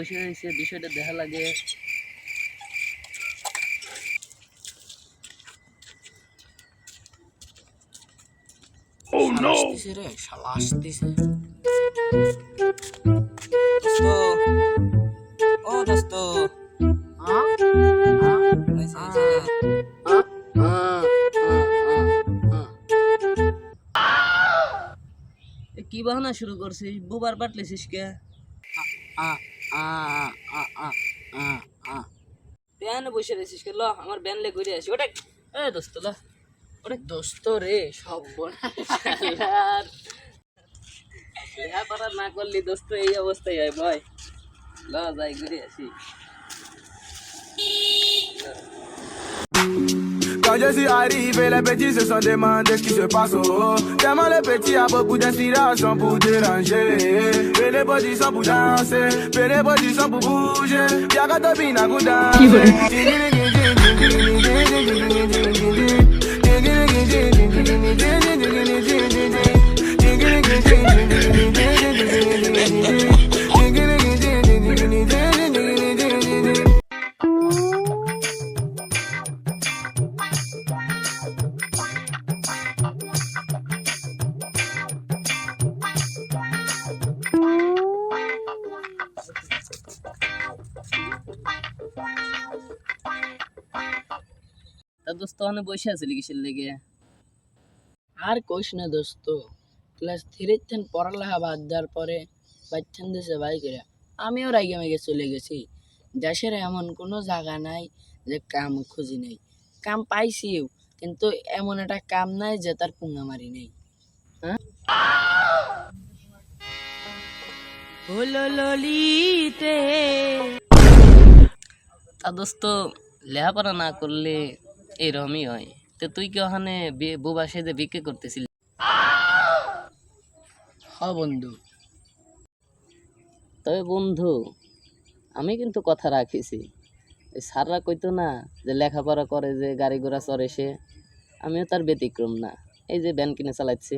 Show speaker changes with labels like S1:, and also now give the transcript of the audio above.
S1: বসে রয়েছে, বিষয়টা দেখা লাগে। আসতেছে রে, শালা আসতেছে। দোস্ত, ও দোস্ত, কি বাহানা শুরু করছিস? বুবার পাটলেছিস কে? ব্যান বসে রয়েছিস কে? ল আমার ব্যান লে ঘুরে আসি। ওটা এ দোস্ত ল, ওটা দোস্ত রে, সব লেখাপড়া না করলি দোস্ত এই অবস্থায় হয় ভাই। ল যাই ঘুরে আসি।
S2: Quand je suis arrivé, les petits se sont demandé ce qui se passe. Oh. Tellement les petits a beaucoup d'inspiration pour déranger. Et les petits sont pour danser, et les petits sont pour bouger. Y'a qu'à te bina pour danser.
S1: তা দোস্ত ওখানে বসে আছিলি কিসের লেগে?
S3: আর কইস না দোস্ত, ক্লাস 3 থেন পড়ালেখা বাদ দেওয়ার পরে বাচ্চান দেশে বাই করে আমিও রাইগে মেগে চলে গেছি। দেশের এমন কোনো জায়গা নাই যে কাম খুঁজি নেই। কাম পাইছিও, কিন্তু এমন একটা কাম নাই যে তার পুঙ্গামারি নেই। হ্যাঁ, হলো ললিতে।
S1: তা দোস্ত লেখাপড়া না করলে এরকমই হয়। তো তুই কি ওখানে বুবা সেজে বিক্রি করতেছিলি?
S3: হ বন্ধু।
S1: তবে বন্ধু আমি কিন্তু কথা রাখিছি। এই স্যাররা কইতো না যে লেখাপড়া করে যে গাড়ি ঘোড়া চড়ে সে, আমিও তার ব্যতিক্রম না। এই যে ভ্যান কিনে চালাচ্ছি।